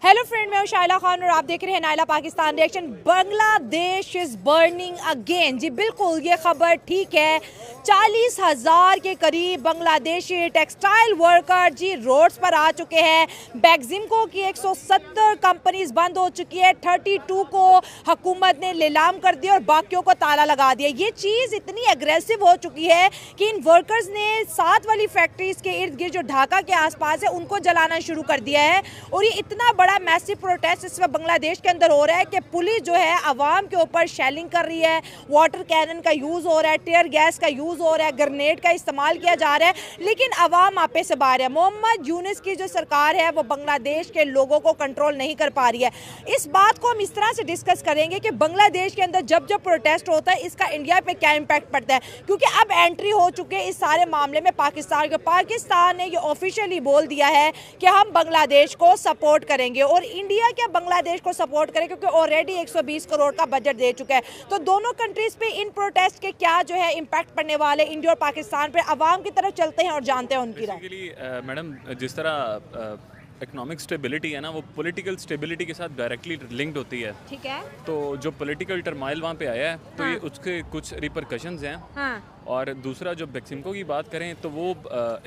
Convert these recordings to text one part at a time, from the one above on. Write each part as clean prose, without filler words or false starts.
Hello friend, मैं हूं शाइला खान और आप देख रहे हैं Naila Pakistan reaction. Bangladesh is burning again. जी बिल्कुल, ये खबर ठीक है। 40,000 के करीब बांग्लादेशी टेक्सटाइल वर्कर जी रोड्स पर आ चुके हैं। बेक्सिमको की 170 कंपनीज बंद हो चुकी है। 32 को हुकूमत ने नीलाम कर दिया और बाकियों को ताला लगा दिया। ये चीज़ इतनी एग्रेसिव हो चुकी है कि इन वर्कर्स ने साथ वाली फैक्ट्रीज के इर्द गिर्द जो ढाका के आसपास है उनको जलाना शुरू कर दिया है। और ये इतना बड़ा मैसिव प्रोटेस्ट इस वक्त बांग्लादेश के अंदर हो रहा है कि पुलिस जो है आवाम के ऊपर शेलिंग कर रही है, वाटर कैनन का यूज़ हो रहा है, टीयर गैस का यूज़ हो रहा है, ग्रेनेड का इस्तेमाल किया जा रहा है, लेकिन आवाम आपे से बाहर है। मोहम्मद यूनुस की जो सरकार है वो बांग्लादेश के लोगों को कंट्रोल नहीं कर पा रही है। इस बात को हम इस तरह से डिस्कस करेंगे कि बांग्लादेश के अंदर जब जब प्रोटेस्ट होता है इसका इंडिया पे क्या इम्पैक्ट पड़ता है, क्योंकि अब एंट्री हो चुके इस सारे मामले में पाकिस्तान ने ये ऑफिशियली बोल दिया है कि हम बांग्लादेश को सपोर्ट करेंगे। और इंडिया क्या बांग्लादेश को सपोर्ट करे, क्योंकि ऑलरेडी 120 करोड़ का बजट दे चुका है। तो दोनों कंट्रीज पे इन प्रोटेस्ट के क्या जो है इम्पैक्ट पड़ने वाले इंडिया और पाकिस्तान पे, आवाम की तरफ चलते हैं और जानते हैं उनकी राय। मैडम, जिस तरह इकोनॉमिक स्टेबिलिटी है ना, वो पॉलिटिकल स्टेबिलिटी के साथ डायरेक्टली लिंक्ड होती है। ठीक है। तो जो पॉलिटिकल टर्माइल वहाँ पे आया है तो हाँ। ये उसके कुछ रिपरकशंस हैं। हाँ। और दूसरा जो बेक्सिमको की बात करें तो वो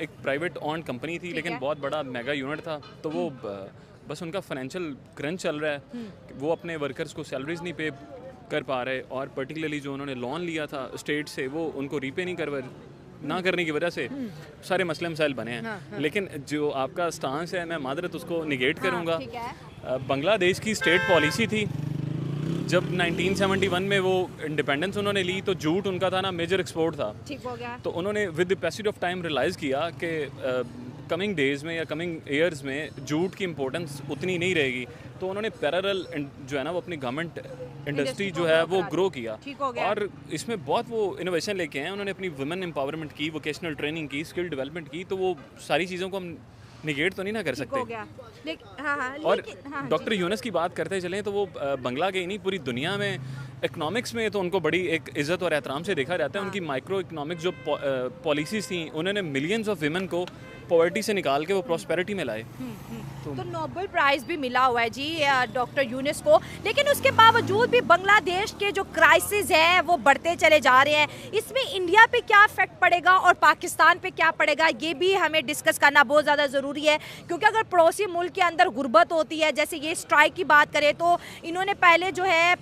एक प्राइवेट ऑन कंपनी थी, लेकिन बहुत बड़ा मेगा यूनिट था। तो वो बस उनका फाइनेंशियल क्रंच चल रहा है, वो अपने वर्कर्स को सैलरीज नहीं पे कर पा रहे, और पर्टिकुलरली जो उन्होंने लोन लिया था स्टेट से वो उनको रीपे नहीं ना करने की वजह से सारे मसले मसाइल बने हैं। हाँ। लेकिन जो आपका स्टांस है, मैं मादरत उसको निगेट करूँगा। ठीक है। बांग्लादेश की स्टेट पॉलिसी थी जब 1971 में वो इंडिपेंडेंस उन्होंने ली, तो जूट उनका था ना मेजर एक्सपोर्ट था। ठीक हो गया। तो उन्होंने with the passage of time realise किया कि कमिंग डेज़ में या कमिंग ईयर्स में जूट की इम्पोर्टेंस उतनी नहीं रहेगी। तो उन्होंने पैरेलल जो है ना वो अपनी गवर्नमेंट इंडस्ट्री जो है वो ग्रो किया। और इसमें बहुत वो इनोवेशन लेके हैं। उन्होंने अपनी वुमेन एम्पावरमेंट की, वोकेशनल ट्रेनिंग की, स्किल डेवलपमेंट की। तो वो सारी चीज़ों को हम निगेट तो नहीं ना कर सकते। और डॉक्टर यूनुस की बात करते चलें तो वो बंगला के ही नहीं, पूरी दुनिया में इकोनॉमिक्स में तो उनको बड़ी एक इज़्ज़त और एहतराम से देखा जाता है। उनकी माइक्रो इकोनॉमिक्स जो पॉलिसीज़ थी, उन्होंने मिलियंस ऑफ विमेन को पॉवर्टी से निकाल के वो प्रॉस्पेरिटी में लाए। तो नोबेल प्राइज भी मिला हुआ है जी डॉक्टर यूनुस को, लेकिन उसके बावजूद भी बांग्लादेश के जो क्राइसिस हैं वो बढ़ते चले जा रहे हैं। इसमें इंडिया पे क्या इफेक्ट पड़ेगा और पाकिस्तान पे क्या पड़ेगा, ये भी हमें डिस्कस करना बहुत ज़्यादा ज़रूरी है। क्योंकि अगर पड़ोसी मुल्क के अंदर गुर्बत होती है, जैसे ये स्ट्राइक की बात करें तो इन्होंने पहले जो है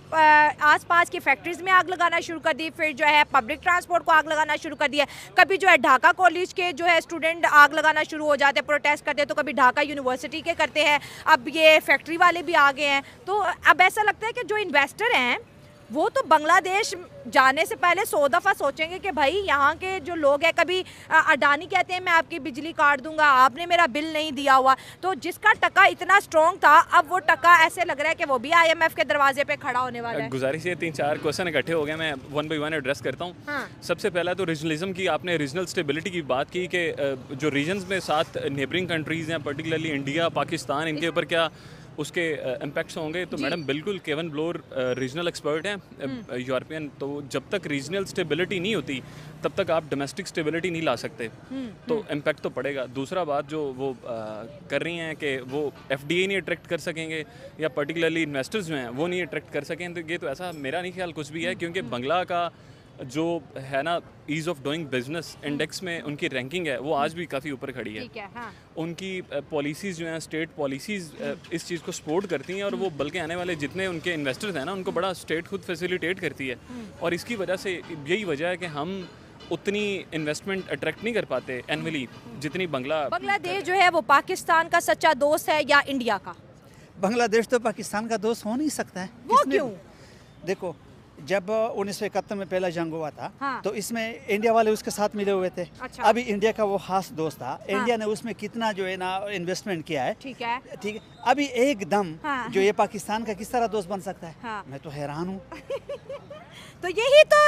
आसपास की फैक्ट्रीज में आग लगाना शुरू कर दी, फिर जो है पब्लिक ट्रांसपोर्ट को आग लगाना शुरू कर दिया। कभी जो है ढाका कॉलेज के जो है स्टूडेंट आग लगाना शुरू हो जाते हैं, प्रोटेस्ट करते हैं, तो कभी ढाका यूनिवर्सिटी के करते हैं, अब ये फैक्ट्री वाले भी आ गए हैं। तो अब ऐसा लगता है कि जो इन्वेस्टर हैं वो तो बांग्लादेश जाने से पहले 100 दफ़ा सोचेंगे कि भाई यहाँ के जो लोग हैं, कभी अडानी कहते हैं मैं आपकी बिजली काट दूंगा, आपने मेरा बिल नहीं दिया हुआ। तो जिसका टका इतना स्ट्रॉन्ग था, अब वो टका ऐसे लग रहा है कि वो भी IMF के दरवाजे पे खड़ा होने वाला है। गुजारिश है, 3-4 क्वेश्चन इकट्ठे हो गए, मैं वन बाई वन एड्रेस करता हूँ। हाँ। सबसे पहला तो रीजनलिज्म की, आपने रीजनल स्टेबिलिटी की बात की कि जो रीजन्स में 7 नेबरिंग कंट्रीज़ हैं, पर्टिकुलरली इंडिया, पाकिस्तान, इनके ऊपर क्या उसके इम्पैक्ट्स होंगे। तो मैडम बिल्कुल, केवन ब्लोर रीजनल एक्सपर्ट हैं यूरोपियन। तो जब तक रीजनल स्टेबिलिटी नहीं होती तब तक आप डोमेस्टिक स्टेबिलिटी नहीं ला सकते। तो इम्पैक्ट तो पड़ेगा। दूसरा बात जो वो कर रही हैं कि वो FDI नहीं अट्रैक्ट कर सकेंगे, या पर्टिकुलरली इन्वेस्टर्स जो हैं वो नहीं अट्रैक्ट कर सकें। तो ये तो ऐसा मेरा नहीं ख्याल कुछ भी है, क्योंकि बंगला का जो है ना ease of doing business index में उनकी रैंकिंग है वो आज भी काफ़ी ऊपर खड़ी है। हाँ। उनकी पॉलिसीज़ जो हैं, स्टेट पॉलिसीज़ इस चीज़ को सपोर्ट करती हैं, और वो बल्कि आने वाले जितने उनके इन्वेस्टर्स हैं ना उनको बड़ा स्टेट खुद फैसिलिटेट करती है। और इसकी वजह से यही वजह है कि हम उतनी इन्वेस्टमेंट अट्रैक्ट नहीं कर पाते एनुअली जितनी बांग्लादेश जो है वो पाकिस्तान का सच्चा दोस्त है या इंडिया का? बांग्लादेश तो पाकिस्तान का दोस्त हो नहीं सकता है। वो क्यों? देखो, जब 1971 में पहला जंग हुआ था, हाँ। तो इसमें इंडिया वाले उसके साथ मिले हुए थे। अच्छा। अभी इंडिया का वो खास दोस्त था। हाँ। इंडिया ने उसमें कितना जो है ना इन्वेस्टमेंट किया है। ठीक है। ठीक है। अभी एकदम हाँ। जो ये पाकिस्तान का किस तरह दोस्त बन सकता है? हाँ। मैं तो हैरान हूँ। तो यही तो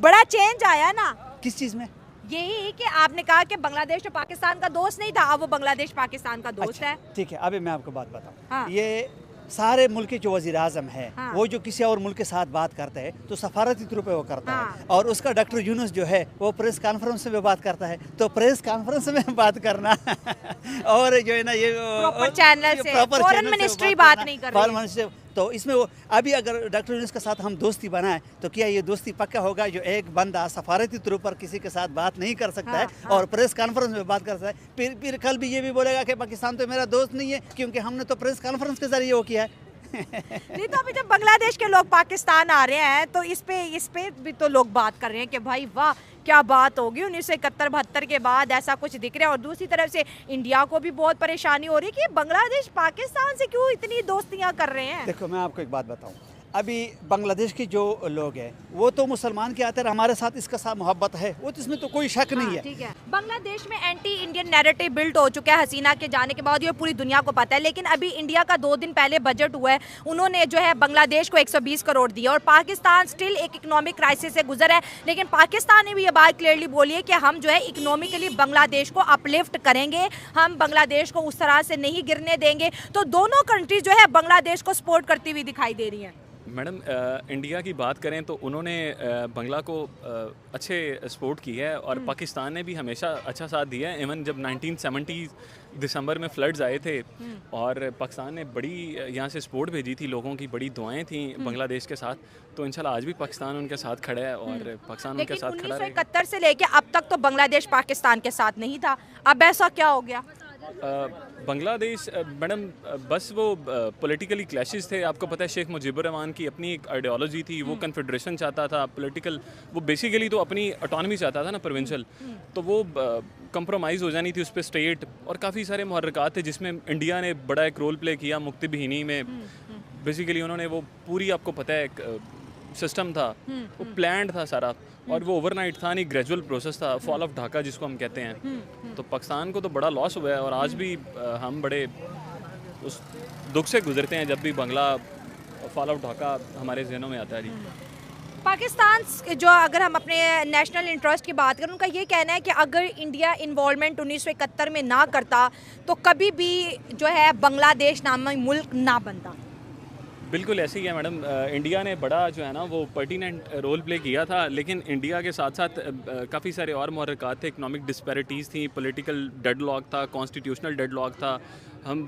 बड़ा चेंज आया ना। किस चीज़ में? यही कि आपने कहा कि बांग्लादेश तो पाकिस्तान का दोस्त नहीं था, अब वो बांग्लादेश पाकिस्तान का दोस्त है। ठीक है, अभी मैं आपको बात बताऊँ। हाँ। ये सारे मुल्क के जो वज़ीर आज़म है हाँ। वो जो किसी और मुल्क के साथ बात करते हैं तो सफारती तौर पे वो करता हाँ। है, और उसका डॉक्टर यूनुस जो है वो प्रेस कॉन्फ्रेंस में बात करता है, तो प्रेस कॉन्फ्रेंस में बात करना और जो है ना ये प्रॉपर चैनल से, फॉरेन मिनिस्ट्री बात नहीं कर रही है। तो इसमें वो अभी अगर डॉक्टर यूनुस के साथ हम दोस्ती बनाए तो क्या ये दोस्ती पक्का होगा? जो एक बंदा सफारती तौर पर किसी के साथ बात नहीं कर सकता है हाँ। और प्रेस कॉन्फ्रेंस में बात कर सकता है, फिर कल भी ये भी बोलेगा कि पाकिस्तान तो मेरा दोस्त नहीं है क्योंकि हमने तो प्रेस कॉन्फ्रेंस के जरिए वो किया है। नहीं तो अभी जब बांग्लादेश के लोग पाकिस्तान आ रहे हैं तो इस पे भी तो लोग बात कर रहे हैं कि भाई वाह क्या बात होगी 1971-72 के बाद ऐसा कुछ दिख रहा है। और दूसरी तरफ से इंडिया को भी बहुत परेशानी हो रही है कि बांग्लादेश पाकिस्तान से क्यों इतनी दोस्तियां कर रहे हैं। देखो मैं आपको एक बात बताऊं, अभी बांग्लादेश के जो लोग हैं वो तो मुसलमान के आते हैं, हमारे साथ इसका साथ मोहब्बत है, वो तो इसमें तो कोई शक नहीं है। ठीक है, बांग्लादेश में एंटी इंडियन नैरेटिव बिल्ड हो चुका है हसीना के जाने के बाद, ये पूरी दुनिया को पता है। लेकिन अभी इंडिया का 2 दिन पहले बजट हुआ है, उन्होंने जो है बांग्लादेश को 120 करोड़ दिया और पाकिस्तान स्टिल एक इकोनॉमिक क्राइसिस से गुजर है। लेकिन पाकिस्तान ने भी ये बात क्लियरली बोली है कि हम जो है इकोनॉमिकली बांग्लादेश को अपलिफ्ट करेंगे, हम बांग्लादेश को उस तरह से नहीं गिरने देंगे। तो दोनों कंट्रीज जो है बांग्लादेश को सपोर्ट करती हुई दिखाई दे रही हैं। मैडम इंडिया की बात करें तो उन्होंने बंगला को अच्छे सपोर्ट की है और पाकिस्तान ने भी हमेशा अच्छा साथ दिया है। इवन जब 1970 दिसंबर में फ्लड्स आए थे और पाकिस्तान ने बड़ी यहाँ से सपोर्ट भेजी थी, लोगों की बड़ी दुआएं थी बांग्लादेश के साथ, तो इंशाल्लाह आज भी पाकिस्तान उनके साथ खड़ा है और पाकिस्तान उनके साथ खड़ा रहेगा। 1971 से लेके अब तक तो बांग्लादेश पाकिस्तान के साथ नहीं था, अब ऐसा क्या हो गया? बांग्लादेश मैडम बस वो पॉलिटिकली क्लैशेस थे। आपको पता है शेख मुजीबुर रहमान की अपनी एक आइडियोलॉजी थी, वो कन्फेडरेशन चाहता था, पॉलिटिकल वो बेसिकली तो अपनी ऑटोनॉमी चाहता था ना प्रोविंशियल, तो वो कंप्रोमाइज़ हो जानी थी उस पर स्टेट। और काफ़ी सारे मुहर्रिकात थे जिसमें इंडिया ने बड़ा एक रोल प्ले किया। मुक्ति बिहिनी में बेसिकली उन्होंने वो पूरी, आपको पता है एक सिस्टम था, वो प्लान्ड था सारा और वो ओवरनाइट था नहीं, ग्रेजुअल प्रोसेस था, फॉल ऑफ ढाका जिसको हम कहते हैं। तो पाकिस्तान को तो बड़ा लॉस हुआ है और आज भी हम बड़े उस दुख से गुजरते हैं जब भी बांग्ला फॉल ऑफ ढाका हमारे जहनों में आता है। जी पाकिस्तान जो, अगर हम अपने नेशनल इंटरेस्ट की बात करें, उनका ये कहना है कि अगर इंडिया इन्वॉल्वमेंट 1971 में ना करता तो कभी भी जो है बांग्लादेश नामी मुल्क ना बनता। बिल्कुल ऐसे ही है मैडम। इंडिया ने बड़ा जो है ना वो पर्टिनेंट रोल प्ले किया था, लेकिन इंडिया के साथ साथ काफ़ी सारे और मुहर्रिकात थे, इकनॉमिक डिस्पैरिटीज़ थी, पॉलिटिकल डेडलॉक था, कॉन्स्टिट्यूशनल डेडलॉक था, हम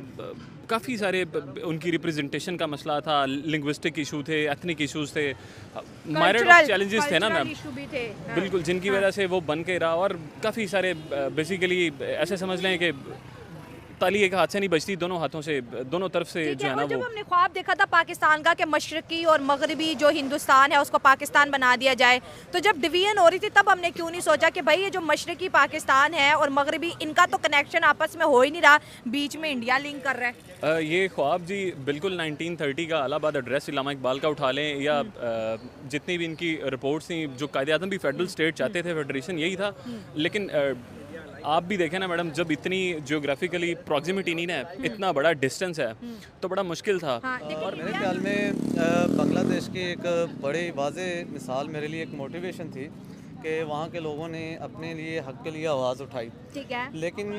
काफ़ी सारे उनकी रिप्रेजेंटेशन का मसला था, लिंग्विस्टिक इशू थे, एथनिक इशूज़ थे, माइनर चैलेंजेस थे ना मैम, बिल्कुल, जिनकी वजह से वो बन के रहा। और काफ़ी सारे बेसिकली ऐसे समझ लें कि ताली एक हाथ से नहीं बजती, दोनों हाथों से, दोनों तरफ से जो है ना। जब हमने ख्वाब देखा था पाकिस्तान का कि मशरकी और मगरबी जो हिंदुस्तान है उसको पाकिस्तान बना दिया जाए, तो जब डिवीजन हो रही थी तब हमने क्यों नहीं सोचा कि भाई ये जो मशरकी पाकिस्तान है और मगरबी, इनका तो कनेक्शन आपस में हो ही नहीं रहा, बीच में इंडिया लिंक कर रहा है। ये ख्वाब जी बिल्कुल 1930 का इलाहाबाद एड्रेस इलामा इकबाल का उठा लें या जितनी भी इनकी रिपोर्ट्स थी, जो कायदे आज़म भी फेडरल स्टेट चाहते थे, फेडरेशन यही था। लेकिन आप भी देखें ना मैडम, जब इतनी जियोग्राफिकली प्रॉक्सिमिटी नहीं है, इतना बड़ा डिस्टेंस है, तो बड़ा मुश्किल था। और मेरे ख्याल में बांग्लादेश की एक बड़ी वाज़ेह मिसाल मेरे लिए एक मोटिवेशन थी कि वहाँ के लोगों ने अपने लिए हक़ के लिए आवाज़ उठाई। ठीक है, लेकिन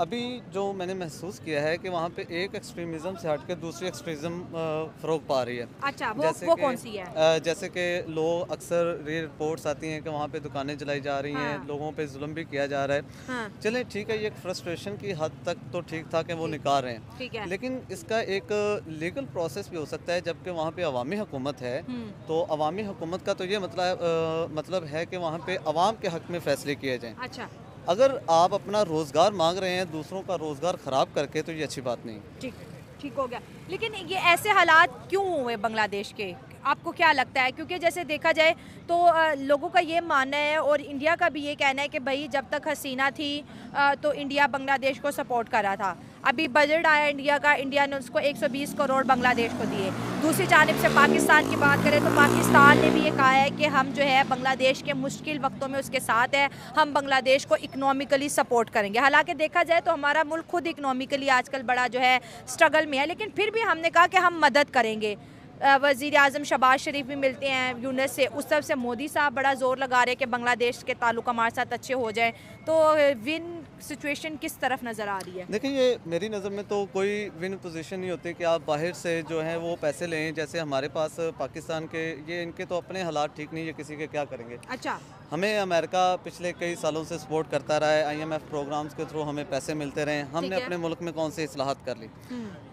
अभी जो मैंने महसूस किया है कि वहाँ पे एक एक्सट्रीमिज़म से हट के दूसरी एक्सट्रीमिज़म फ़रोग पा रही है। अच्छा, वो कौन सी है? जैसे कि लोग अक्सर रिपोर्ट्स आती हैं कि वहाँ पे दुकानें जलाई जा रही हैं, लोगों पे जुल्म भी किया जा रहा है। चलें ठीक है, ये एक फ्रस्ट्रेशन की हद तक तो ठीक था कि वो निकाल रहे हैं, लेकिन इसका एक लीगल प्रोसेस भी हो सकता है। जबकि वहाँ पे अवामी हुकूमत है, तो अवामी हुकूमत का तो ये मतलब है कि वहाँ पे अवाम के हक़ में फ़ैसले किए जाएँ। अच्छा, अगर आप अपना रोज़गार मांग रहे हैं दूसरों का रोज़गार ख़राब करके, तो ये अच्छी बात नहीं। ठीक हो गया। लेकिन ये ऐसे हालात क्यों हुए बांग्लादेश के, आपको क्या लगता है? क्योंकि जैसे देखा जाए तो लोगों का ये मानना है और इंडिया का भी ये कहना है कि भाई जब तक हसीना थी तो इंडिया बांग्लादेश को सपोर्ट कर रहा था। अभी बजट आया इंडिया का, इंडिया ने उसको 120 करोड़ बांग्लादेश को दिए। दूसरी जानिब से पाकिस्तान की बात करें तो पाकिस्तान ने भी ये कहा है कि हम जो है बांग्लादेश के मुश्किल वक्तों में उसके साथ है, हम बांग्लादेश को इकनॉमिकली सपोर्ट करेंगे। हालांकि देखा जाए तो हमारा मुल्क खुद इकनॉमिकली आजकल बड़ा जो है स्ट्रगल में है, लेकिन फिर भी हमने कहा कि हम मदद करेंगे। वज़ीर आज़म शहबाज शरीफ भी मिलते हैं यूनिस से, उस तरफ से मोदी साहब बड़ा ज़ोर लगा रहे हैं कि बांग्लादेश के ताल्लुक हमारे साथ अच्छे हो जाएं। तो विन सिचुएशन किस तरफ नज़र आ रही है? देखिए, ये मेरी नज़र में तो कोई विन पोजीशन नहीं होती कि आप बाहर से जो है वो पैसे लें। जैसे हमारे पास पाकिस्तान के ये इनके तो अपने हालात ठीक नहीं है, किसी के क्या करेंगे। अच्छा, हमें अमेरिका पिछले कई सालों से सपोर्ट करता रहा है, IMF प्रोग्राम्स के थ्रू हमें पैसे मिलते रहे, हमने अपने मुल्क में कौन सी इस्लाहात कर ली।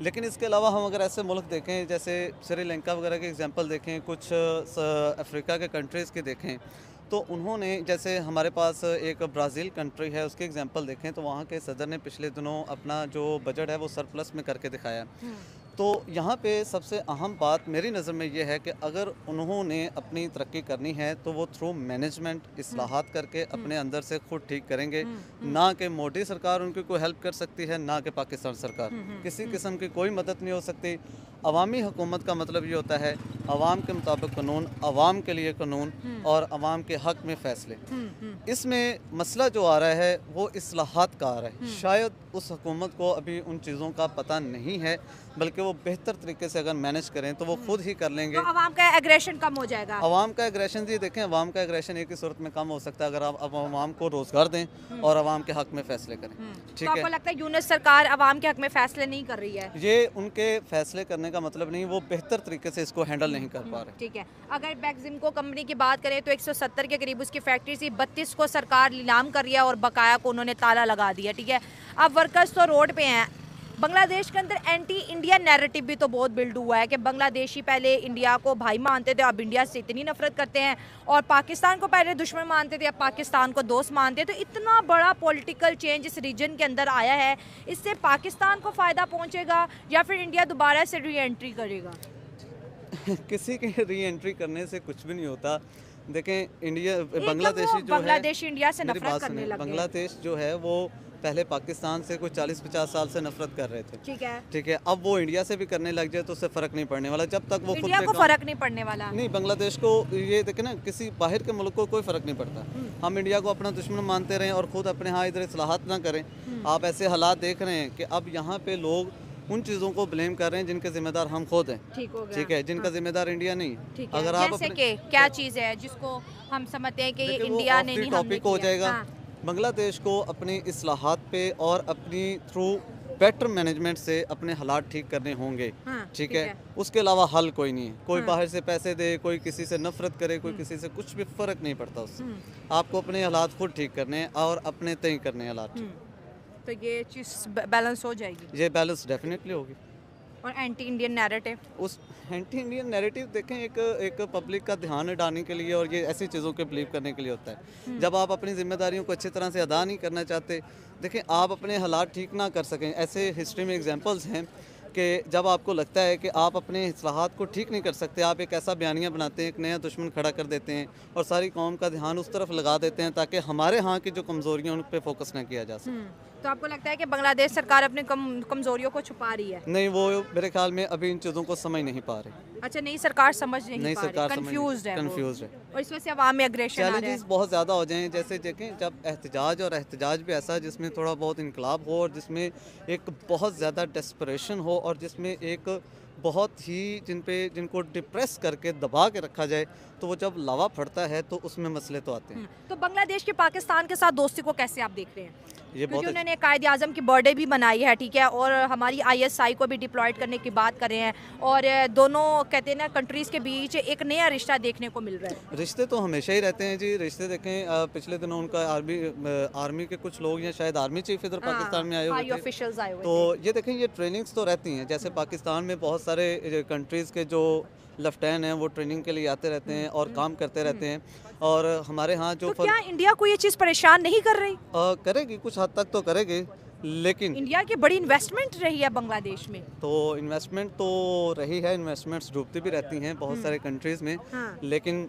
लेकिन इसके अलावा हम अगर ऐसे मुल्क देखें जैसे श्रीलंका वगैरह के एग्जांपल देखें, कुछ अफ्रीका के कंट्रीज़ के देखें, तो उन्होंने जैसे हमारे पास एक ब्राज़ील कंट्री है, उसके एग्जांपल देखें तो वहाँ के सदर ने पिछले दिनों अपना जो बजट है वो सरप्लस में करके दिखाया। तो यहाँ पे सबसे अहम बात मेरी नज़र में ये है कि अगर उन्होंने अपनी तरक्की करनी है तो वो थ्रू मैनेजमेंट इस्लाहात करके अपने अंदर से खुद ठीक करेंगे, ना कि मोदी सरकार उनकी कोई हेल्प कर सकती है, ना कि पाकिस्तान सरकार किसी किस्म की कोई मदद नहीं हो सकती। अवामी हुकूमत का मतलब ये होता है अवाम के मुताबिक कानून, अवाम के लिए कानून और अवाम के हक में फ़ैसले। इसमें मसला जो आ रहा है वो इस्लाहात का आ रहा है। शायद उस हुकूमत को अभी उन चीज़ों का पता नहीं है, बल्कि वो बेहतर तरीके से अगर मैनेज करें तो वो खुद ही कर लेंगे। तो अवाम का एग्रेशन कम हो जाएगा। अवाम का एग्रेशन जी देखें, अवाम का एग्रेशन एक ही सूरत में कम हो सकता है अगर आप अवाम को रोज़गार दें और अवाम के हक में फ़ैसले करें। ठीक तो है, आपको लगता है यूनुस सरकार अवाम के हक में फैसले नहीं कर रही है? ये उनके फैसले करने का मतलब नहीं, वो बेहतर तरीके से इसको हैंडल नहीं कर पा रहे। ठीक है, अगर बैक्सिमको कंपनी की बात करें तो 170 के करीब उसकी फैक्ट्री थी, 32 को सरकार नीलाम कर दिया और बकाया को उन्होंने ताला लगा दिया। ठीक है, अब वर्कर्स तो रोड पे हैं। बांग्लादेश के अंदर एंटी इंडिया नैरेटिव भी तो बहुत बिल्ड हुआ है कि बांग्लादेशी पहले इंडिया को भाई मानते थे, अब इंडिया से इतनी नफरत करते हैं, और पाकिस्तान को पहले दुश्मन मानते थे, अब पाकिस्तान को दोस्त मानते हैं। तो इतना बड़ा पॉलिटिकल चेंज इस रीजन के अंदर आया है, इससे पाकिस्तान को फ़ायदा पहुँचेगा या फिर इंडिया दोबारा से री एंट्री करेगा? किसी के री एंट्री करने से कुछ भी नहीं होता। देखें, इंडिया बांग्लादेशी जो है, बांग्लादेश इंडिया से मेरी नफरत बात करने सुनिए, लगे। बांग्लादेश जो है वो पहले पाकिस्तान से कुछ 40-50 साल से नफरत कर रहे थे। ठीक है, ठीक है, अब वो इंडिया से भी करने लग जाए तो उससे फ़र्क नहीं पड़ने वाला जब तक वो खुद इंडिया पे को काम- फर्क नहीं पड़ने वाला। नहीं, बांग्लादेश को ये देखें ना, किसी बाहर के मुल्क को कोई फ़र्क नहीं पड़ता। हम इंडिया को अपना दुश्मन मानते रहें और ख़ुद अपने यहाँ इधर इस्लाहात ना करें। आप ऐसे हालात देख रहे हैं कि अब यहाँ पे लोग उन चीज़ों को ब्लेम कर रहे हैं जिनके जिम्मेदार हम खुद हैं। ठीक हो गया। ठीक है, जिनका जिम्मेदार इंडिया नहीं है। ठीक है, अगर आप जैसे अपने कि क्या चीज़ है जिसको हम समझते हैं कि ये देखिए, वो इंडिया off ने the नहीं, हमने टॉपिक हो किया। जाएगा। हाँ, बांग्लादेश को अपनी इस्लाहात पे और अपनी थ्रू बेटर मैनेजमेंट से अपने हालात ठीक करने होंगे। हाँ, ठीक ठीक है, है। उसके अलावा हल कोई नहीं है। कोई हाँ। बाहर से पैसे दे, कोई किसी से नफरत करे, कोई किसी से कुछ भी फ़र्क नहीं पड़ता उससे। आपको अपने हालात खुद ठीक करने हैं और अपने तय करने हैं हालात ठीक। तो ये चीज़ बैलेंस हो जाएगी। ये बैलेंस डेफिनेटली होगी। और एंटी इंडियन नैरेटिव, उस एंटी इंडियन नैरेटिव देखें, एक पब्लिक का ध्यान हटाने के लिए और ये ऐसी चीज़ों के बिलीव करने के लिए होता है। जब आप अपनी जिम्मेदारियों को अच्छी तरह से अदा नहीं करना चाहते, देखें, आप अपने हालात ठीक ना कर सकें। ऐसे हिस्ट्री में एग्जांपल्स हैं कि जब आपको लगता है कि आप अपने इस्लाहात को ठीक नहीं कर सकते, आप एक ऐसा बयानिया बनाते हैं, एक नया दुश्मन खड़ा कर देते हैं और सारी कौम का ध्यान उस तरफ लगा देते हैं ताकि हमारे यहाँ की जो कमज़ोरियाँ उन पर फोकस ना किया जा सके। तो आपको लगता है कि बांग्लादेश सरकार अपनी कमजोरियों को छुपा रही है? नहीं, वो मेरे ख्याल में अभी इन चीज़ों को समझ नहीं पा रहे। अच्छा, नई सरकार समझ नहीं नई पा रही, सरकार कंफ्यूज्ड है वो। कंफ्यूज है। और इस वजह से अवाम में एग्रेशन आ रहा है। चैलेंजेस बहुत ज़्यादा हो जाएं, जैसे देखें जब एहतजाज, और एहतजाज भी ऐसा जिसमें थोड़ा बहुत इनकलाब हो और जिसमें एक बहुत ज़्यादा डेस्परेशन हो और जिसमें एक बहुत ही जिनको डिप्रेस करके दबा के रखा जाए, तो वो जब लावा फटता है तो उसमें मसले तो आते हैं। तो बांग्लादेश के पाकिस्तान के साथ दोस्ती को कैसे आप देख रहे हैं? ये बहुत क्योंकि उन्होंने कायद आज़म की बर्थडे भी बनाई है, ठीक है, और हमारी ISI को भी डिप्लॉयड करने की बात कर रहे हैं, और दोनों कहते हैं ना कंट्रीज़ के बीच एक नया रिश्ता देखने को मिल रहा है। रिश्ते तो हमेशा ही रहते हैं जी। रिश्ते देखें, पिछले दिनों उनका आर्मी के कुछ लोग या शायद आर्मी चीफ इधर पाकिस्तान में आए हुए थे, ऑफिशियल्स आए हुए तो ये देखें, ये ट्रेनिंग्स तो रहती हैं। जैसे पाकिस्तान में बहुत सारे कंट्रीज़ के जो लेफ्टिनेंट हैं वो ट्रेनिंग के लिए आते रहते हैं और काम करते रहते हैं, और हमारे यहाँ जो तो क्या इंडिया को ये चीज़ परेशान नहीं कर रही? करेगी, कुछ हद तक तो करेगी, लेकिन इंडिया की बड़ी इन्वेस्टमेंट रही है बांग्लादेश में। तो इन्वेस्टमेंट तो रही है, इन्वेस्टमेंट्स डूबती भी रहती हैं बहुत सारे कंट्रीज़ में। हाँ। लेकिन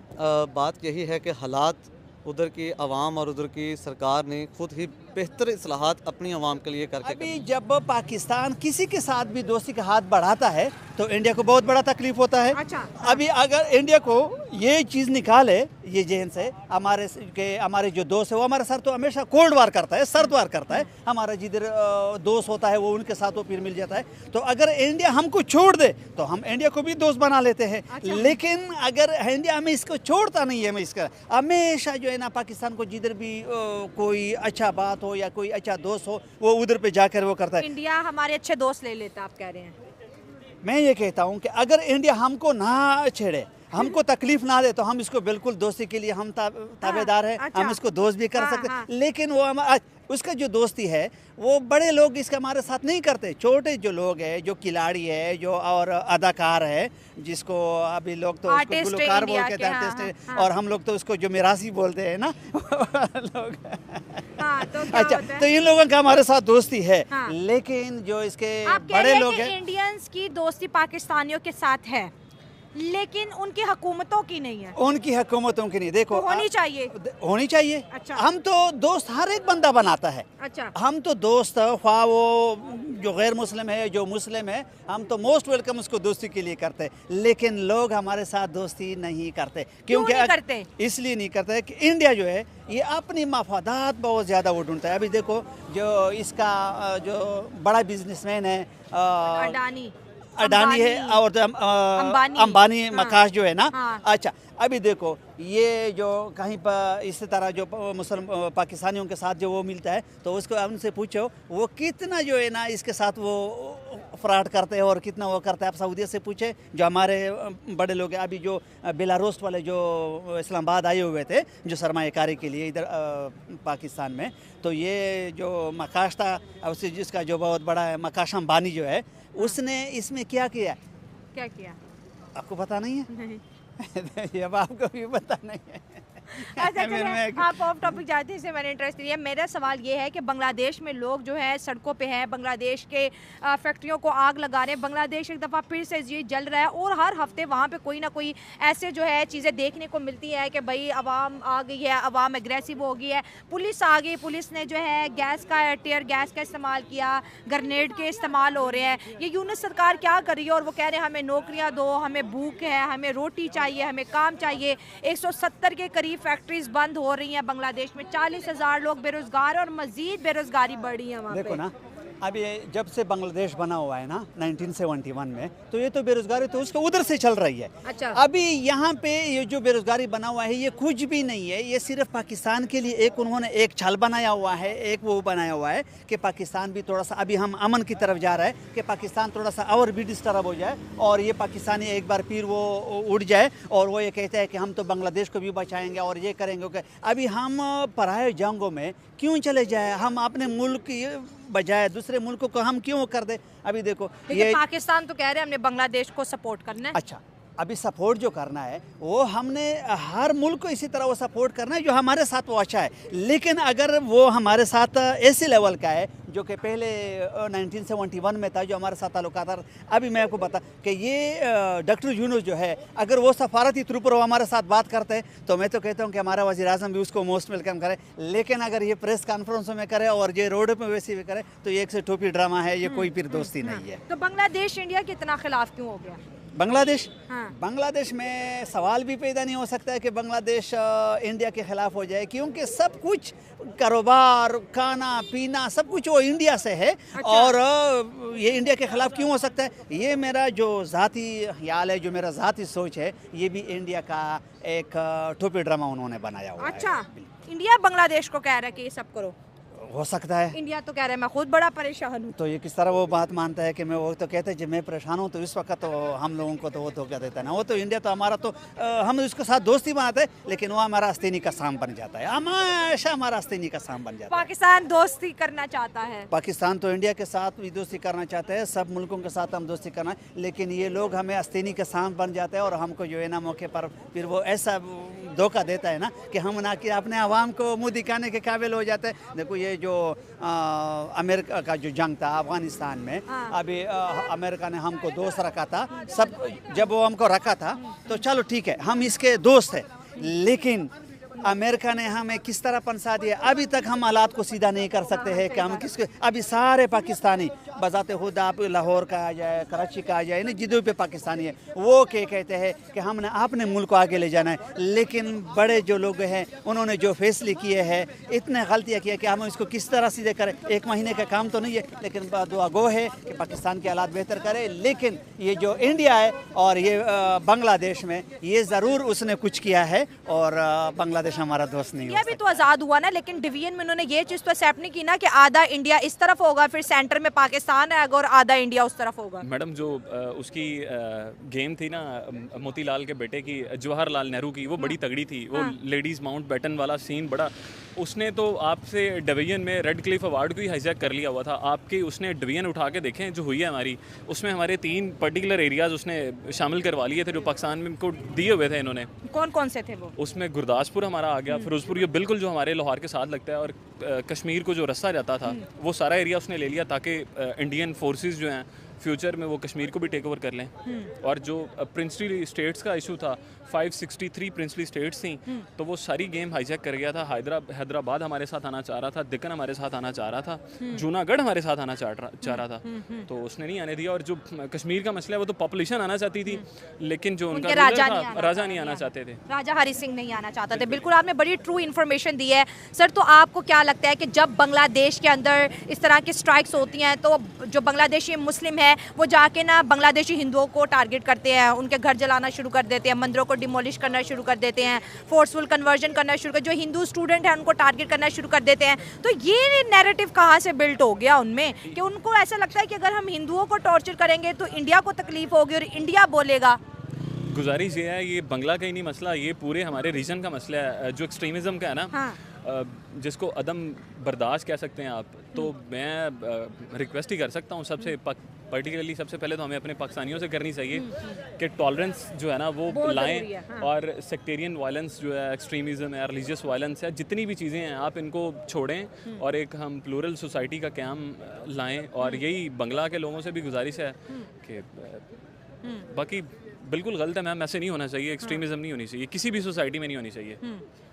बात यही है कि हालात उधर की आवाम और उधर की सरकार ने खुद ही बेहतर इस्लाहात अपनी आवाम के लिए करके अभी जब पाकिस्तान किसी के साथ भी दोस्ती का हाथ बढ़ाता है तो इंडिया को बहुत बड़ा तकलीफ होता है। अच्छा। अभी अगर इंडिया को ये चीज़ निकाले, ये जेन से हमारे जो दोस्त है वो हमारे साथ तो हमेशा कोल्ड वार करता है, सर्द वार करता है। हमारा जिधर दोस्त होता है वो उनके साथ वो फिर मिल जाता है। तो अगर इंडिया हमको छोड़ दे तो हम इंडिया को भी दोस्त बना लेते हैं। लेकिन अगर इंडिया हमें इसको छोड़ता नहीं है, हमें इसका हमेशा जो है ना पाकिस्तान को जिधर भी कोई अच्छा बात हो या कोई अच्छा दोस्त हो वो उधर पे जाकर वो करता है। इंडिया हमारे अच्छे दोस्त ले लेता, आप कह रहे हैं? मैं ये कहता हूँ कि अगर इंडिया हमको ना छेड़े, हमको तकलीफ ना दे, तो हम इसको बिल्कुल दोस्ती के लिए हम ताबेदार हैं। अच्छा। हम इसको दोस्त भी कर सकते हाँ। लेकिन वो उसका जो दोस्ती है वो बड़े लोग इसका हमारे साथ नहीं करते। छोटे जो लोग हैं, जो खिलाड़ी है, जो और अदाकार है, जिसको अभी लोग तो उसको गुलकार बोल के आर्टिस्ट, और हम लोग तो उसको जो मिरासी बोलते हैं ना लोग। तो अच्छा, तो इन लोगों का हमारे साथ दोस्ती है। लेकिन जो इसके बड़े लोग हैं, इंडियंस की दोस्ती पाकिस्तानियों के साथ है लेकिन उनकी हुकूमतों की नहीं है। उनकी हुकूमतों की नहीं। देखो, तो होनी चाहिए। अच्छा। हम तो दोस्त हर एक बंदा बनाता है। अच्छा। हम तो दोस्त ख्वाह वो जो गैर मुस्लिम है, जो मुस्लिम है, हम तो मोस्ट वेलकम उसको दोस्ती के लिए करते हैं। लेकिन लोग हमारे साथ दोस्ती नहीं करते। क्योंकि नहीं करते? इसलिए नहीं करते कि इंडिया जो है ये अपनी मफादात बहुत ज़्यादा वो ढूंढता है। अभी देखो जो इसका जो बड़ा बिजनेसमैन है अडानी है और अंबानी मकाश जो है ना। अच्छा, अभी देखो ये जो कहीं पर इस तरह जो मुसलमान पाकिस्तानियों के साथ जो वो मिलता है तो उसको उनसे पूछो वो कितना जो है ना इसके साथ वो फ्रॉड करते हैं और कितना वो करते हैं। आप सऊदी से पूछे जो हमारे बड़े लोग हैं। अभी जो बेलारूस वाले जो इस्लामाबाद आए हुए थे जो सरमाएकारी के लिए इधर पाकिस्तान में, तो ये जो मकाश था उससे जिसका जो बहुत बड़ा है मकाश अंबानी जो है, उसने इसमें क्या किया? आपको पता नहीं है? नहीं। अब आपको भी पता नहीं है। अच्छा, आप ऑफ टॉपिक जाते हैं, मैंने इंटरेस्ट लिया। मेरा सवाल ये है कि बांग्लादेश में लोग जो है सड़कों पे हैं, बांग्लादेश के फैक्ट्रियों को आग लगा रहे हैं। बांग्लादेश एक दफ़ा फिर से ये जल रहा है और हर हफ्ते वहाँ पे कोई ना कोई ऐसे जो है चीज़ें देखने को मिलती हैं कि भाई अवाम आ गई है, अवाम एग्रेसिव हो गई है, पुलिस आ गई, पुलिस ने जो है टीयर गैस का इस्तेमाल किया, ग्रेनेड के इस्तेमाल हो रहे हैं। ये यूनिट सरकार क्या कर रही है? और वो कह रहे हैं हमें नौकरियाँ दो, हमें भूख है, हमें रोटी चाहिए, हमें काम चाहिए। 170 के करीब फैक्ट्रीज बंद हो रही हैं बांग्लादेश में, 40,000 लोग बेरोजगार हैं और मजीद बेरोजगारी बढ़ रही है वहाँ पे। देखो ना, अभी जब से बांग्लादेश बना हुआ है ना 1971 में, तो ये तो बेरोजगारी तो उसको उधर से चल रही है। अच्छा। अभी यहाँ पे ये जो बेरोजगारी बना हुआ है ये कुछ भी नहीं है। ये सिर्फ पाकिस्तान के लिए एक उन्होंने एक छल बनाया हुआ है, एक वो बनाया हुआ है कि पाकिस्तान भी थोड़ा सा अभी हम अमन की तरफ जा रहा है कि पाकिस्तान थोड़ा सा और भी डिस्टर्ब हो जाए और ये पाकिस्तानी एक बार फिर वो उड़ जाए और वो ये कहते हैं कि हम तो बांग्लादेश को भी बचाएंगे और ये करेंगे। अभी हम पराए जंगों में क्यों चले जाए? हम अपने मुल्क की बजाय दूसरे मुल्कों को हम क्यों कर दे? अभी देखो ये पाकिस्तान तो कह रहे हैं हमने बांग्लादेश को सपोर्ट करना है। अच्छा, अभी सपोर्ट जो करना है वो हमने हर मुल्क को इसी तरह वो सपोर्ट करना है जो हमारे साथ वो अच्छा है। लेकिन अगर वो हमारे साथ ऐसे लेवल का है जो कि पहले 1971 में था, जो हमारे साथ ताल्लुकात था। अभी मैं आपको बता कि ये डॉक्टर यूनुस जो है अगर वो सफारती तौर पर वो हमारे साथ बात करते हैं तो मैं तो कहता हूँ कि हमारा वज़ीर आज़म भी उसको मोस्ट वेलकम करे। लेकिन अगर ये प्रेस कॉन्फ्रेंस में करे और ये रोड पर वैसे भी करे तो ये एक से टोपी ड्रामा है, ये कोई फिर दोस्ती नहीं है। तो बांग्लादेश इंडिया के इतना खिलाफ क्यों हो गया? बांग्लादेश में सवाल भी पैदा नहीं हो सकता है कि बांग्लादेश इंडिया के खिलाफ हो जाए, क्योंकि सब कुछ कारोबार, खाना पीना सब कुछ वो इंडिया से है। अच्छा। और ये इंडिया के खिलाफ क्यों हो सकता है? ये मेरा जो ज़ाती ख्याल है, जो मेरा ज़ाती सोच है, ये भी इंडिया का एक टोपी ड्रामा उन्होंने बनाया हुआ है। अच्छा, इंडिया बांग्लादेश को कह रहा है कि ये सब करो, हो सकता है। इंडिया तो कह रहा है मैं खुद बड़ा परेशान हूँ। तो ये किस तरह वो बात मानता है कि मैं, वो तो कहते हैं जब मैं परेशान हूँ तो इस वक्त तो हम लोगों को तो वो धोखा देता है ना। वो तो इंडिया तो हमारा तो हम उसके साथ दोस्ती बनाते हैं लेकिन वो हमारा आस्तीनी का साम बन जाता है, हमेशा हमारा आस्तीनी का साम बन जाता है। पाकिस्तान दोस्ती करना चाहता है, पाकिस्तान तो इंडिया के साथ भी दोस्ती करना चाहते हैं, सब मुल्कों के साथ हम दोस्ती करना, लेकिन ये लोग हमें आस्तीनी का साम बन जाते हैं और हमको जो है ना मौके पर फिर वो ऐसा धोखा देता है ना कि हम ना कि अपने आवाम को मुँह दिखाने के काबिल हो जाते हैं। देखो ये जो अमेरिका का जो जंग था अफगानिस्तान में, अभी अमेरिका ने हमको दोस्त रखा था, सब जब वो हमको रखा था तो चलो ठीक है हम इसके दोस्त हैं, लेकिन अमेरिका ने हमें किस तरह पंसा दिया, अभी तक हम हालात को सीधा नहीं कर सकते हैं कि हम किसके, अभी सारे पाकिस्तानी बजाते खुद आप लाहौर का आ जाए, कराची का आ जाए, नहीं जिधर पे पाकिस्तानी है वो क्या कहते हैं कि हमने अपने मुल्क को आगे ले जाना है, लेकिन बड़े जो लोग हैं उन्होंने जो फैसले किए हैं, इतने गलतियाँ किए कि हम इसको किस तरह सीधे करें। 1 महीने का काम तो नहीं है, लेकिन दुआ गो है कि पाकिस्तान के हालात बेहतर करे। लेकिन ये जो इंडिया है और ये बांग्लादेश में ये ज़रूर उसने कुछ किया है, और बांग्लादेश हमारा दोस्त नहीं ये भी तो आज़ाद हुआ ना, लेकिन डिवीजन में उन्होंने ये चीज़ तो एक्सेप्ट नहीं की ना कि आधा इंडिया इस तरफ होगा, फिर सेंटर में पाकिस्तान आएगा और आधा इंडिया उस तरफ होगा। मैडम जो उसकी गेम थी ना मोतीलाल के बेटे की, जवाहरलाल नेहरू की, वो बड़ी तगड़ी थी। वो लेडीज़ माउंट बैटन वाला सीन बड़ा, उसने तो आपसे डिवीजन में रेड क्लिफ अवार्ड को ही हाईजैक कर लिया हुआ था। आपके उसने डिवीजन उठा के देखें जो हुई है हमारी, उसमें हमारे 3 पर्टिकुलर एरियाज़ उसने शामिल करवा लिए थे जो पाकिस्तान में को दिए हुए थे इन्होंने। कौन कौन से थे वो? उसमें गुरदासपुर हमारा आ गया, फिरोजपुर, ये बिल्कुल जो हमारे लाहौर के साथ लगता है, और कश्मीर को जो रास्ता जाता था वो सारा एरिया उसने ले लिया ताकि इंडियन फोर्सेस जो हैं फ्यूचर में वो कश्मीर को भी टेक ओवर कर लें। और जो प्रिंसली स्टेट्स का इशू था, 563 प्रिंसली स्टेट्स थी, तो वो सारी गेम हाईजैक कर गया था। हैदराबाद हमारे साथ आना चाह रहा था, दिक्कन हमारे साथ आना चाह रहा था, जूनागढ़ हमारे साथ आना चाह रहा था, तो उसने नहीं आने दिया। और जो कश्मीर का मसला है वो तो पॉपुलेशन आना चाहती थी, लेकिन जो उनका राजा नहीं आना चाहते थे, राजा हरि सिंह नहीं आना चाहते थे। बिल्कुल आपने बड़ी ट्रू इन्फॉर्मेशन दी है सर। तो आपको क्या लगता है कि जब बांग्लादेश के अंदर इस तरह की स्ट्राइक्स होती हैं तो जो बांग्लादेशी मुस्लिम है वो जाके ना बांग्लादेशी हिंदुओं को टारगेट करते हैं, उनके घर जलाना शुरू कर देते हैं, मंदिरों को डिमोलिश करना शुरू कर देते हैं, फोर्सफुल कन्वर्जन करना शुरू कर, जो हिंदू स्टूडेंट हैं उनको टारगेट करना शुरू कर देते हैं। तो ये नैरेटिव कहाँ से बिल्ट हो गया उनमें कि उनको ऐसा लगता है कि अगर हम हिंदुओं को टॉर्चर करेंगे तो इंडिया को तकलीफ होगी और इंडिया बोलेगा। गुजारिश ये है, ये बंगला का ही नहीं मसला, ये पूरे हमारे रीजन का मसला है जो एक्सट्रीमिज़म का है ना। हाँ। जिसको अदम बर्दाश्त कह सकते हैं आप, तो मैं रिक्वेस्ट ही कर सकता हूँ सबसे पर्टिकुलरली, सबसे पहले तो हमें अपने पाकिस्तानियों से करनी चाहिए कि टॉलरेंस जो है ना वो लाएं। हाँ। और सेक्टेरियन वायलेंस जो है, एक्सट्रीमिज़म है, रिलीजियस वायलेंस है, जितनी भी चीज़ें हैं आप इनको छोड़ें और एक हम प्लूरल सोसाइटी का क़याम लाएं। और यही बंगला के लोगों से भी गुजारिश है कि बाकी बिल्कुल गलत है मैम, ऐसे नहीं होना चाहिए, एक्सट्रीमिज़म नहीं होनी चाहिए, किसी भी सोसाइटी में नहीं होनी चाहिए।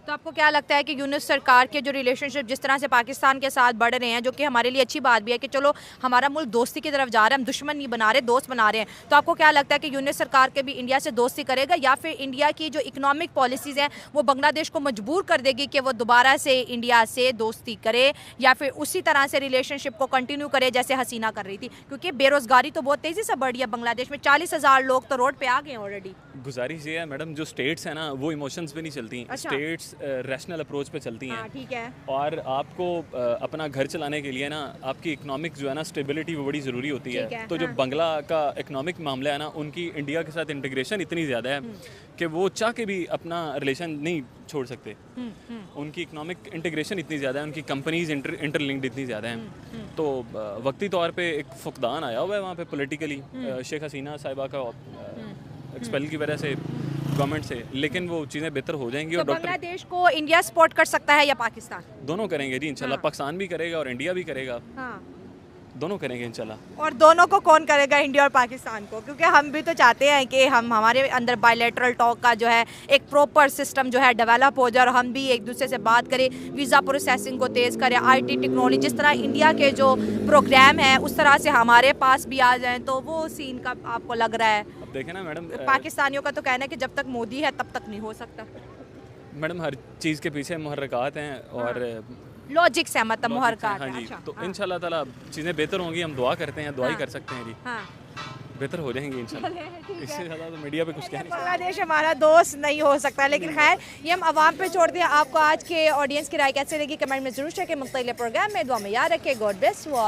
तो आपको क्या लगता है कि यूनुस सरकार के जो रिलेशनशिप जिस तरह से पाकिस्तान के साथ बढ़ रहे हैं, जो कि हमारे लिए अच्छी बात भी है कि चलो हमारा मुल्क दोस्ती की तरफ जा रहा है, हम दुश्मन नहीं बना रहे, दोस्त बना रहे हैं, तो आपको क्या लगता है कि यूनुस सरकार के भी इंडिया से दोस्ती करेगा, या फिर इंडिया की जो इकोनॉमिक पॉलिसीज़ हैं वो बांग्लादेश को मजबूर कर देगी कि वो दोबारा से इंडिया से दोस्ती करे, या फिर उसी तरह से रिलेशनशिप को कंटिन्यू करे जैसे हसीना कर रही थी? क्योंकि बेरोजगारी तो बहुत तेज़ी से बढ़ रही है बांग्लादेश में, 40,000 लोग तो रोड पर आ गए ऑलरेडी। गुजारिश ये है मैडम, जो स्टेट्स हैं ना वो इमोशंस पे नहीं चलती। अच्छा। स्टेट्स रैशनल अप्रोच पे चलती हैं। ठीक है। और आपको अपना घर चलाने के लिए ना आपकी इकोनॉमिक जो है ना स्टेबिलिटी वो बड़ी ज़रूरी होती है। तो जो बंगला का इकोनॉमिक मामला है ना, उनकी इंडिया के साथ इंटीग्रेशन इतनी ज़्यादा है कि वो चाह के भी अपना रिलेशन नहीं छोड़ सकते। उनकी इकोनॉमिक इंटीग्रेशन इतनी ज़्यादा है, उनकी कंपनीज इंटरलिंक्ड इतनी ज़्यादा हैं। तो वक्ती तौर पे एक फुकदान आया हुआ है वहाँ पे पॉलिटिकली, शेख हसीना साहिबा का एक्सपेल की वजह से गवर्नमेंट से, लेकिन वो चीज़ें बेहतर हो जाएंगी। तो और बांग्लादेश को इंडिया सपोर्ट कर सकता है या पाकिस्तान? दोनों करेंगे जी इंशाल्लाह। हाँ। पाकिस्तान भी करेगा और इंडिया भी करेगा। हाँ। दोनों करेंगे इंशाल्लाह। और दोनों को कौन करेगा, इंडिया और पाकिस्तान को? क्योंकि हम भी तो चाहते हैं कि हमारे अंदर बायलैटरल टॉक का जो है एक प्रॉपर सिस्टम जो है डेवलप हो जाए और हम भी एक दूसरे से बात करें, वीज़ा प्रोसेसिंग को तेज़ करें, IT टेक्नोलॉजी जिस तरह इंडिया के जो प्रोग्राम है उस तरह से हमारे पास भी आ जाएँ, तो वो सीन का आपको लग रहा है? देखें ना मैडम, पाकिस्तानियों का तो कहना है कि जब तक मोदी है तब तक नहीं हो सकता। मैडम हर चीज़ के पीछे मुहर्रकात हैं और लॉजिक्स है, मतलब मुहर्रकात। हाँ जी। तो इंशाल्लाह ताला चीज़ें बेहतर होंगी, हम दुआ करते हैं, दुआ ही कर सकते हैं जी। बेहतर हो जाएंगी इंशाल्लाह। इससे ज़्यादा तो मीडिया पे कुछ कहना नहीं। बांग्लादेश हमारा दोस्त नहीं हो सकता, लेकिन खैर ये हम आवाम पे छोड़ दिया। आपको आज के ऑडियंस की राय कैसे लगी कमेंट में जरूर शेयर करें। मुख्तलिफ प्रोग्राम में दुआ में याद रखें। God bless you all.